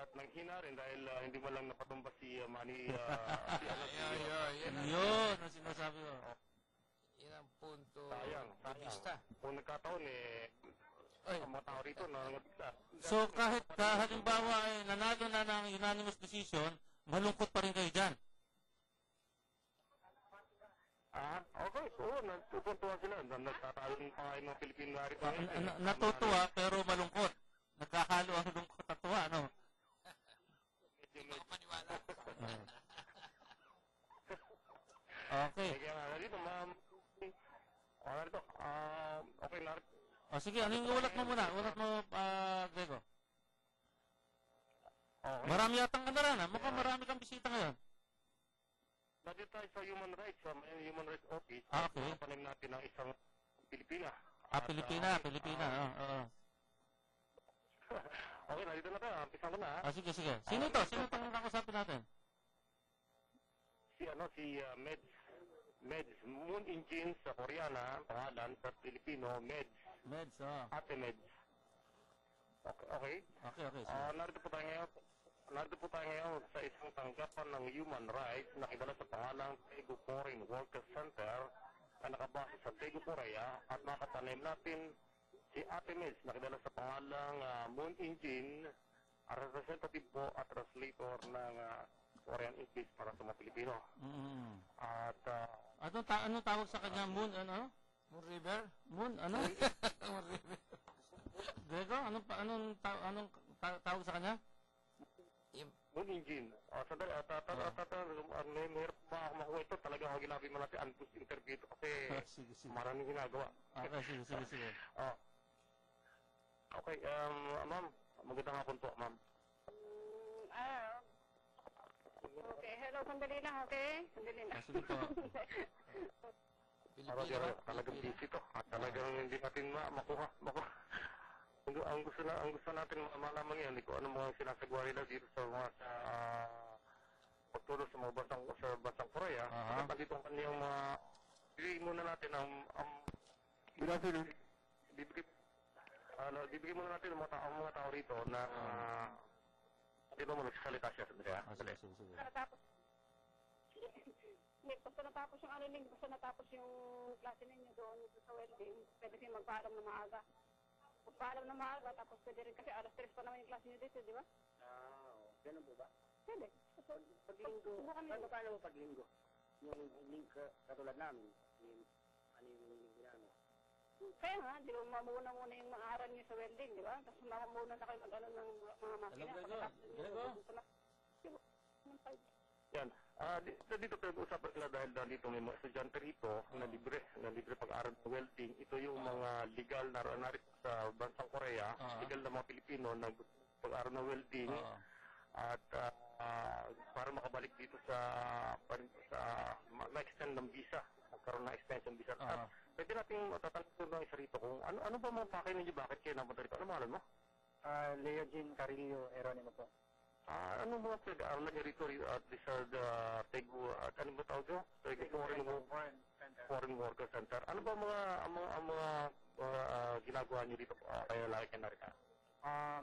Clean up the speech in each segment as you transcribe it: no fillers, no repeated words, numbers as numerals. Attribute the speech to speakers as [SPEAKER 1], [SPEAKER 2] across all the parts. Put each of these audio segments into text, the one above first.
[SPEAKER 1] at nanghina rin dahil hindi mo lang napatumba si Manny
[SPEAKER 2] Yun ang sinasabi ko.
[SPEAKER 3] Yan ang punto.
[SPEAKER 1] sayang. Kung nagkataon mga tao rito nangangatla.
[SPEAKER 2] So kahit halimbawa ay nanalo na ng unanimous decision, malungkot pa rin kayo dyan.
[SPEAKER 1] Okay. Oo, natutuwa sila. Nagtatayong pa ngayon ng Pilipino na rito.
[SPEAKER 2] Natutuwa pero malungkot. Nagkakalo ang lungkot at tuwa, no?
[SPEAKER 3] Hindi ko maniwala.
[SPEAKER 2] Okay.
[SPEAKER 1] Kaya nga dito, ma'am. Narito. Okay, narito.
[SPEAKER 2] Sige, ano yung ulat mo muna? Ulat mo, Grego.
[SPEAKER 1] Okay.
[SPEAKER 2] Marami yatang ano rin, mukhang marami kang bisita ngayon.
[SPEAKER 1] Nandito tayo sa Human Rights, sa Human Rights Office.
[SPEAKER 2] Okay.
[SPEAKER 1] Papanim natin ng isang Pilipina.
[SPEAKER 2] Pilipina.
[SPEAKER 1] Okay, nandito na tayo. Umpisan ko na.
[SPEAKER 2] Sige. Sino ito? Sino itong nakasapin natin?
[SPEAKER 1] Si Meds. Moon Engine sa Koreana, pangalan, sa Pilipino, Meds.
[SPEAKER 2] Meds,
[SPEAKER 1] Ate Meds. Okay.
[SPEAKER 2] Okay.
[SPEAKER 1] Narito po tayo ngayon sa isang tanggapan ng human rights na kilala sa pangalang Daegu Foreign Workers Center na nakabase sa Daegu, Korea, at makatanim natin si Ate Meds na kilala sa pangalang Moon Engine, representative po at translator ng Korean English para sa mga Pilipino. At
[SPEAKER 2] anong tawag sa kanya? Moon, ano?
[SPEAKER 3] Moon River?
[SPEAKER 2] Moon, ano?
[SPEAKER 3] Moon River.
[SPEAKER 2] Grego, anong tawag sa kanya?
[SPEAKER 1] Moon Engine. Sandali, mahirap pa ako makuha ito. Talagang ginagawa mo natin unpost interview ito kasi
[SPEAKER 2] Sige.
[SPEAKER 1] maraming ginagawa.
[SPEAKER 2] Okay, sige.
[SPEAKER 1] Okay, ma'am. Magandang hapon po, ma'am.
[SPEAKER 4] Okay, hello, sandali lang, okay? Sandali lang.
[SPEAKER 2] Sige po.
[SPEAKER 1] Talagang busy ito. Talagang hindi natin makuha. Ang gusto natin malaman ngayon, kung ano mga sinasagawa nila dito sa mga pagtulong sa mga bansang Korea. At nandito ang kanyang bibigyan muna natin bibigyan muna natin ang mga tao rito na hindi mo nagsasalita siya.
[SPEAKER 2] Sige.
[SPEAKER 4] Basta natapos yung basta natapos yung klase ninyo doon sa welding, pwede kayo magpaalam na maaga. Magpaalam na maaga, tapos pwede rin kasi alas 3 pa naman yung klase nyo dito, di ba?
[SPEAKER 5] Ganun po ba?
[SPEAKER 4] Pwede.
[SPEAKER 5] Paglinggo, paano mo paglinggo? Yung link katulad namin, yung link namin.
[SPEAKER 4] Kaya nga, di ba, mamuna yung maaral nyo sa welding, di ba? Tapos mamuna na kayo mag-ano ng mga makina.
[SPEAKER 2] Grego?
[SPEAKER 1] Yan. Dito pinag-usapan nila dahil dito may mga estudyante rito na libre pag-aaral ng welding. Ito yung mga legal na narito sa bansang Korea, legal na mga Pilipino na pag-aaral ng welding. At para makabalik dito sa ma-extend ng visa, magkaroon ng extension visa. At pwede natin matatanong ng isa rito kung ano ba mga pakay ninyo, bakit kayo napunta rito? Ano mahalan mo?
[SPEAKER 5] Leo Jean Carillo Eronimo po.
[SPEAKER 1] Ano mga pag-aaral niyo rito at sa Daegu, at ano ba tawag nyo? Foreign Worker Center. Ano ba mga ginagawa niyo dito kaya laki kayo narito?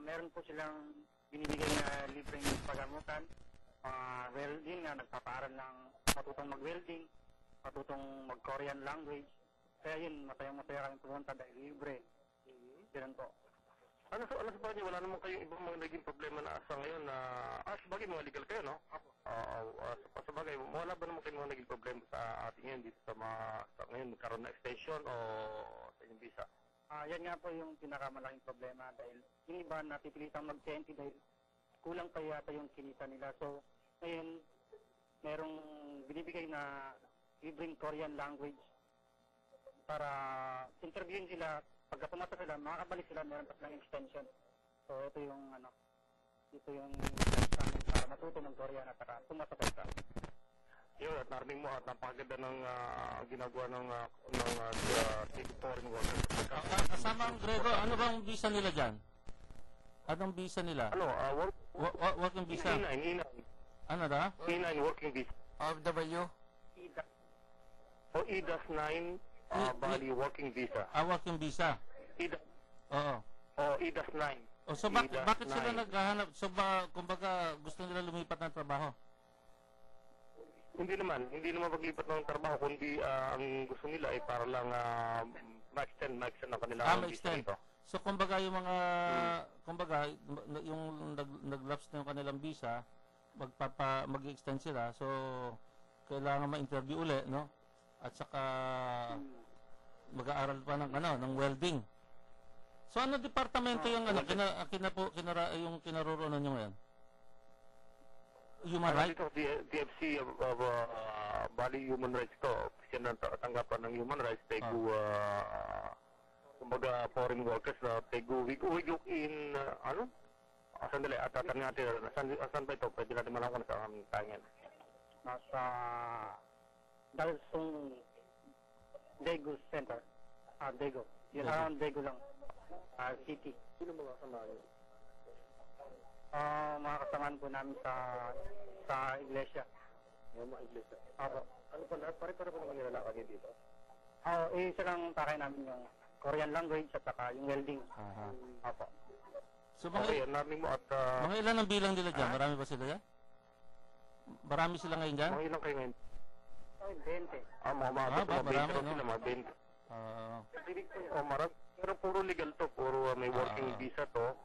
[SPEAKER 5] Meron po silang binibigay na libreng pagamutan, welding na nagpapaaral ng matutong mag-welding, matutong mag-Korean language. Kaya yun, masaya-masaya kami pumunta dahil libre. Ganun po.
[SPEAKER 1] Ano sa bagay, wala naman kayong ibang mga naging problema na asa ngayon na, sa bagay mga legal kayo, no? Sa bagay, wala ba naman kayong mga naging problema sa ating ngayon dito sa ngayon, magkaroon na extension o sa inyong visa?
[SPEAKER 5] Yan nga po yung pinakamalaking problema dahil yung iba napipilitang mag-20 dahil kulang pa yata yung kinita nila. So, ngayon, merong binibigay na libreng Korean language para interviewin sila. Pagka pumasok sila, makakabalik sila, meron pa silang extension. So, ito yung para matuto ng Korean at saka pumasok sila.
[SPEAKER 1] Yun, at narinig mo at napakaganda ng ginagawa ng foreign workers.
[SPEAKER 2] Kasama ang Grego, ano bang visa nila dyan? Anong visa nila? Working visa?
[SPEAKER 1] E9.
[SPEAKER 2] Ano da?
[SPEAKER 1] E9 working visa.
[SPEAKER 3] OFW?
[SPEAKER 1] O EDAS 9 Bali working visa.
[SPEAKER 2] Working visa?
[SPEAKER 1] EDAS.
[SPEAKER 2] Oo.
[SPEAKER 1] O EDAS 9.
[SPEAKER 2] O so bakit sila naghahanap? So kumbaga gusto nila lumipat ng trabaho?
[SPEAKER 1] Hindi naman paglipat ng trabaho, kundi ang gusto nila ay para lang ma-extend ang kanilang visa
[SPEAKER 2] Ma-extend.
[SPEAKER 1] dito.
[SPEAKER 2] So kumbaga yung mga kumbaga yung nag-lapse na yung kanilang visa, mag-extend sila. So kailangan ma-interview uli, no? At saka mag-aaral pa ng welding. So ano departamento yung yung kinaroroonan niyo ngayon? Human rights?
[SPEAKER 1] Dito, DFC Bali Human Rights to. Kasi tanggapan ng human rights, tegu kumbaga foreign workers na tegu wiguk in sandali, at tatanong natin, saan ba ito? Pwede natin malaman sa aming tangan.
[SPEAKER 5] Nasa Dalsong Daegu Center. Daegu. Yun around Daegu lang. City.
[SPEAKER 1] Sino mga kasama niyo?
[SPEAKER 5] Mga kasamaan po namin sa iglesia.
[SPEAKER 1] Yung mga iglesia.
[SPEAKER 5] Opo.
[SPEAKER 1] Ano pa lahat? Pare-pare pa naman yung lalaki dito.
[SPEAKER 5] Isa lang takay namin yung Korean language at saka yung welding.
[SPEAKER 2] Aha.
[SPEAKER 5] Opo.
[SPEAKER 2] So
[SPEAKER 1] Okay, namin mo at
[SPEAKER 2] mga ilan ang bilang nila dyan? Marami ba sila dyan? Marami sila ngayon dyan?
[SPEAKER 1] mga ilang kayo ngayon?
[SPEAKER 5] 20.
[SPEAKER 1] Mga
[SPEAKER 2] marami,
[SPEAKER 1] 20
[SPEAKER 2] no?
[SPEAKER 1] sila, mga 20. Marami. Pero puro legal to, puro may working visa to.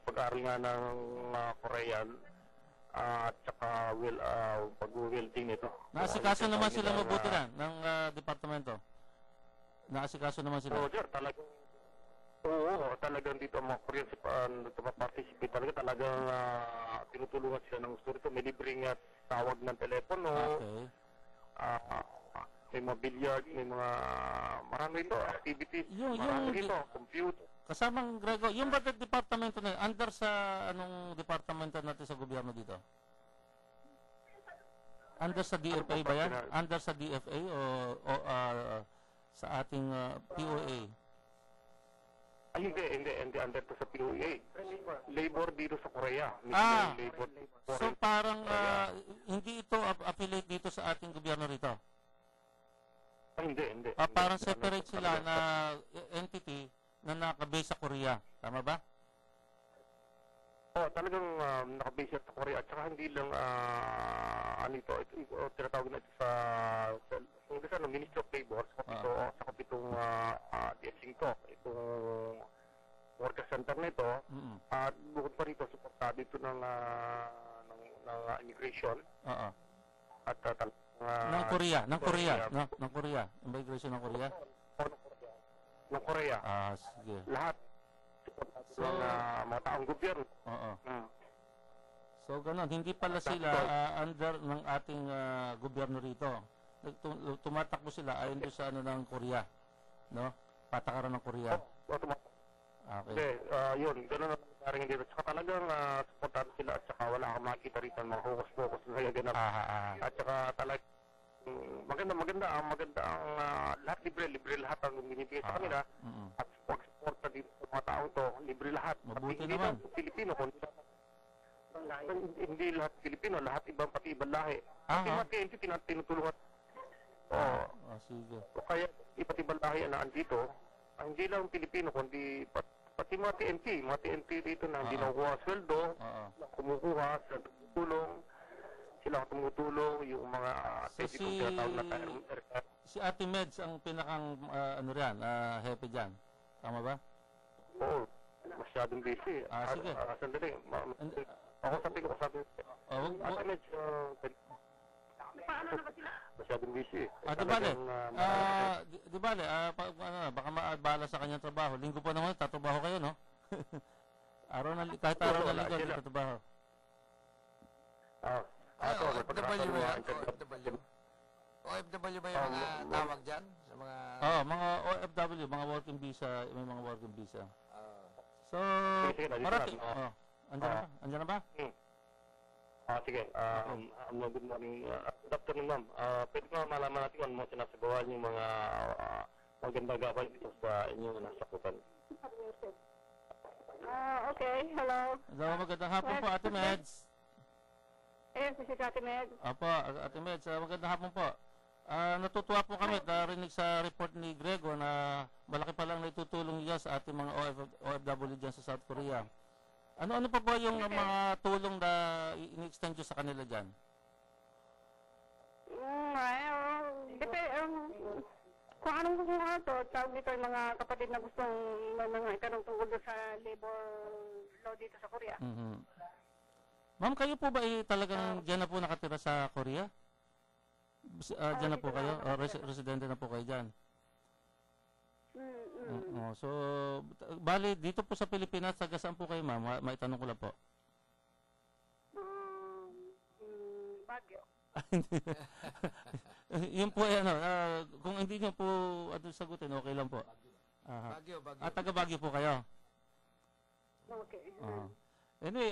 [SPEAKER 1] Pag-aaral nga ng Korean at saka pag-welding nito.
[SPEAKER 2] Naasikaso naman sila mabuti na ng departamento? Naasikaso naman sila?
[SPEAKER 1] Oo, sir, talagang dito ang mga Korean participate talagang tinutulungan sila ng gusto rito. May libreng tawag ng telepono.
[SPEAKER 2] Okay.
[SPEAKER 1] May mga billiard, may mga marami ito, activities, marami dito, computer.
[SPEAKER 2] Kasamang Grego, yung ba departamento na yun, under sa anong departamento natin sa gobyerno dito? Under sa DFA ba yan? Under sa DFA o sa ating POA?
[SPEAKER 1] Hindi under to sa POA. Labor dito sa Korea. Labor
[SPEAKER 2] so parang hindi ito affiliate dito sa ating gobyerno rito?
[SPEAKER 1] Hindi.
[SPEAKER 2] Parang separate sila na entity na nakabase sa Korea. Tama ba?
[SPEAKER 1] Talagang nakabase sa Korea at saka hindi lang ito tinatawag na ito sa Ministry of Labor sa kapitong DFC ko, itong worker center na ito. At bukod pa rito, suportado ito ng immigration. At
[SPEAKER 2] ng Korea, no? Ng Korea, immigration ng Korea.
[SPEAKER 1] Ng Korea.
[SPEAKER 2] Sige.
[SPEAKER 1] Lahat ng mga taong gobyerno.
[SPEAKER 2] So ganun, hindi pala sila under ng ating gobyerno rito. Tumatakbo sila ayon doon sa ng Korea, no? Patakaran ng Korea. Okay.
[SPEAKER 1] Yun, gano'n ang nangyari hindi. Saka talagang supportado sila at saka wala kang makita rito mga focus na ganap. At saka talagang maganda ang lahat libre lahat ang binibigay sa kanila. At pag-support na dito sa mga taong to, libre lahat.
[SPEAKER 2] Mabuti
[SPEAKER 1] hindi
[SPEAKER 2] naman.
[SPEAKER 1] Pilipino, hindi lahat Pilipino, lahat pati ibang lahi. Kasi mga TNT tinutulungan.
[SPEAKER 2] Sige.
[SPEAKER 1] Kaya iba't ibang lahi na andito, hindi lang Pilipino, kundi pati mga TNT dito na hindi nakukuha sweldo, kumukuha sa tulong, sila tumutulong, yung mga
[SPEAKER 2] si Ate Meds ang pinakang hepe dyan. Tama ba?
[SPEAKER 1] Oo, masyadong busy.
[SPEAKER 2] Sige.
[SPEAKER 1] Sandali, ako sabi ko, Ate Meds, masyadong busy.
[SPEAKER 2] Di bale, baka maabala sa kanyang trabaho. Linggo pa naman, tatrabaho kayo, no? Kahit araw na linggo, tatrabaho.
[SPEAKER 3] OFW ba yung mga tawag dyan? Sa mga...
[SPEAKER 2] mga OFW, mga working visa, may mga working visa. So, marami. Andiyan na ba?
[SPEAKER 1] Sige. Good morning. Good afternoon, ma'am. Pwede ko malaman natin kung ano sinasagawa yung mga magandang gabay dito sa inyong nasakutan.
[SPEAKER 4] Okay, hello.
[SPEAKER 2] Magandang hapon po, Ate Meds.
[SPEAKER 4] Yes, this is Ate Meg.
[SPEAKER 2] Ate Meds, magandang hapon po. Natutuwa po kami at narinig sa report ni Grego na malaki pa lang naitutulong niya sa ating mga OFW dyan sa South Korea. Ano pa ba yung mga tulong na in-extend nyo sa kanila dyan?
[SPEAKER 4] Kung anong gusto nga to, tawag dito yung mga kapatid na gustong mga itanong tungkol doon sa labor law dito sa Korea.
[SPEAKER 2] Mhm. Ma'am, kayo po ba talagang dyan na po nakatira sa Korea? Dyan na po kayo? Residente na po kayo dyan? So, bali, dito po sa Pilipinas, taga saan po kayo, ma'am? Maitanong ko lang po.
[SPEAKER 4] Baguio.
[SPEAKER 2] Yun po, kung hindi nyo po sagutin, okay lang po. Aha.
[SPEAKER 3] Baguio.
[SPEAKER 2] Taga Baguio po kayo?
[SPEAKER 4] Okay.
[SPEAKER 2] Anyway,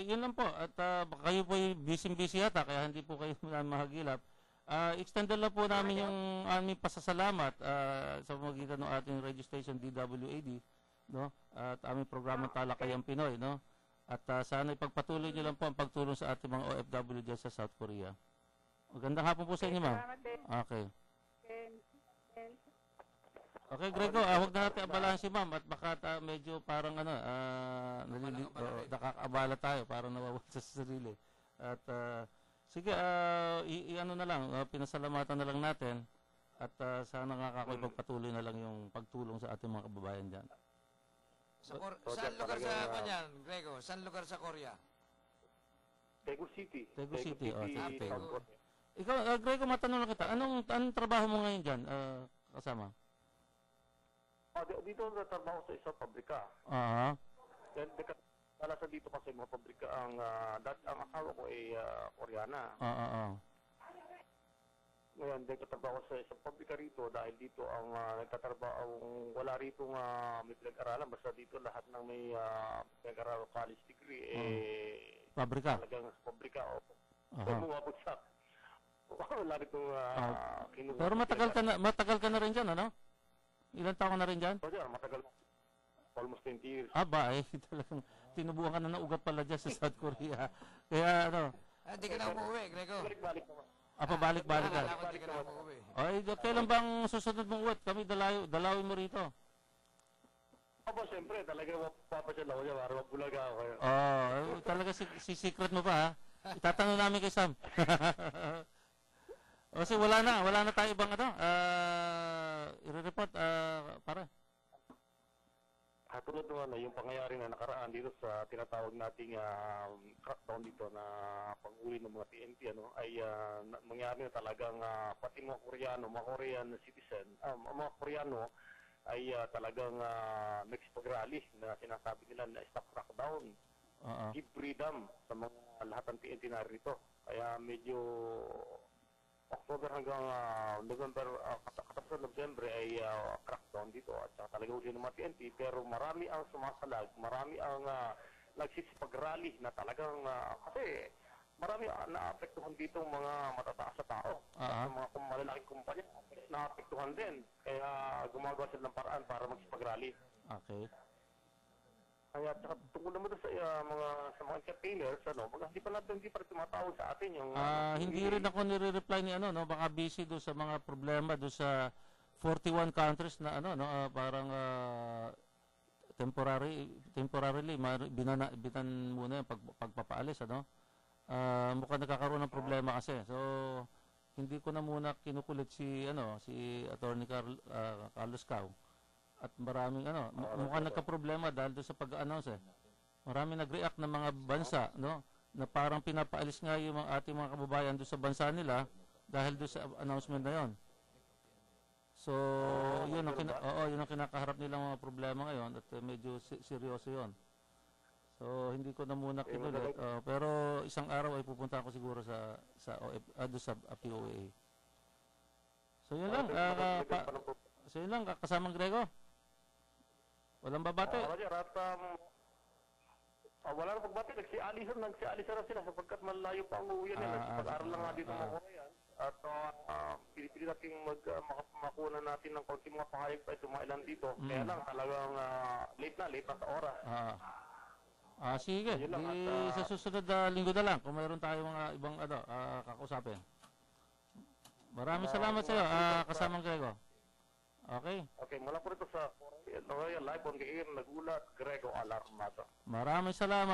[SPEAKER 2] yun lang po. At kayo po busy yata, kaya hindi po kayo mahagilap. Extended lang po namin yung aming pasasalamat sa pamamagitan ng ating registration DWAD, no? At aming programang Talakayang Pinoy, no? At sana ipagpatuloy niyo lang po ang pagtulong sa ating mga OFW dyan sa South Korea. Magandang hapon po sa inyo, ma'am. Okay. Okay, Grego, huwag na natin abalahan si ma'am at baka medyo parang nakakabala tayo, parang nawawala sa sarili. At sige, i-ano na lang, pinasalamatan na lang natin at sana nakakapagpatuloy na lang yung pagtulong sa ating mga kababayan dyan.
[SPEAKER 3] Saan lugar sa kanyan, Grego? Saan lugar sa Korea?
[SPEAKER 1] Daegu City.
[SPEAKER 2] Daegu City, City.
[SPEAKER 3] Daegu.
[SPEAKER 2] Ikaw, Grego, matanong lang kita, anong trabaho mo ngayon dyan, kasama?
[SPEAKER 1] Dito natrabaho sa isang pabrika.
[SPEAKER 2] Aha.
[SPEAKER 1] Sa dito kasi mga pabrika ang asawa ko ay Koreana. Ngayon, nagtatrabaho sa isang pabrika rito dahil dito ang nagtatrabaho, wala rito may pinag-aralan. Basta dito lahat ng may pinag-aralan college degree,
[SPEAKER 2] Pabrika?
[SPEAKER 1] Talagang sa pabrika. Bumabagsak. Wala rito kinuha.
[SPEAKER 2] Pero matagal ka na rin dyan, ano? Ilan taon ka na rin dyan?
[SPEAKER 1] Matagal. Almost 20 years.
[SPEAKER 2] Talagang tinubuhan ka na ng ugat pala dyan sa South Korea. Kaya
[SPEAKER 3] Hindi ka na umuwi, Grego.
[SPEAKER 1] Balik-balik naman.
[SPEAKER 2] Pabalik-balik ka.
[SPEAKER 3] Akala ko hindi ka na umuwi.
[SPEAKER 2] Ay, kailan bang susunod mong uwat? Kami dalawin mo rito.
[SPEAKER 1] Siyempre, talaga mapapasyal ako niya para mabulaga ako kayo.
[SPEAKER 2] Talaga si secret mo pa, ha? Itatanong namin kay Sam. Kasi wala na tayo ibang i-report, para.
[SPEAKER 1] Tulad naman yung pangyayari na nakaraan dito sa tinatawag nating crackdown dito na pag-uli ng mga TNT ay mangyari na talagang pati mga Koreano, mga Korean citizen, mga Koreano ay talagang nagsipag-rally na sinasabi nila na stop crackdown, give freedom sa mga lahat ng TNT na rito. Kaya medyo October hanggang November, katapos ng November ay crackdown dito at talaga uli ng mga TNT, pero marami ang sumasalag, marami ang nagsisipag-rally na talagang kasi marami naapektuhan dito mga matataas sa tao at mga malalaking kumpanya naapektuhan din, kaya gumagawa sila ng paraan para magsipag-rally.
[SPEAKER 2] Okay.
[SPEAKER 1] Kaya tungkol naman sa mga campaigners, hindi pa tumatawag sa atin yung
[SPEAKER 2] hindi rin ako nire-reply ni baka busy do sa mga problema do sa 41 countries na parang temporarily binan muna yung pagpapaalis mukhang nagkakaroon ng problema kasi. So hindi ko na muna kinukulit si Attorney Carlos Cao. At maraming mukhang nagka-problema dahil doon sa pag-announce Maraming nag-react ng mga bansa, na parang pinapaalis nga yung ating mga kababayan doon sa bansa nila dahil doon sa announcement na yon. So, yun ang kinakaharap nilang mga problema ngayon at medyo seryoso yon. So, hindi ko na muna kinulit. Pero isang araw ay pupunta ako siguro sa POA. So, yun lang. So, yun lang. Kasamang Grego. Walang babate.
[SPEAKER 1] Wala na pagbati. Nagsialisan na sila sapagkat malayo pa ang uuwi nila. Pag-aaral lang nga dito mga Korean. At pinipili natin makuha natin ng konti mga pahayag pa ito mga ilan dito. Kaya lang talagang late na sa oras.
[SPEAKER 2] Sige. Sa susunod na linggo na lang kung mayroon tayong mga ibang kakausapin. Maraming salamat sa iyo, kasamang Grego. Okay.
[SPEAKER 1] Okay, mula po rito sa Royal Live on the Air, nagulat Grego Alarmado.
[SPEAKER 2] Maraming salamat.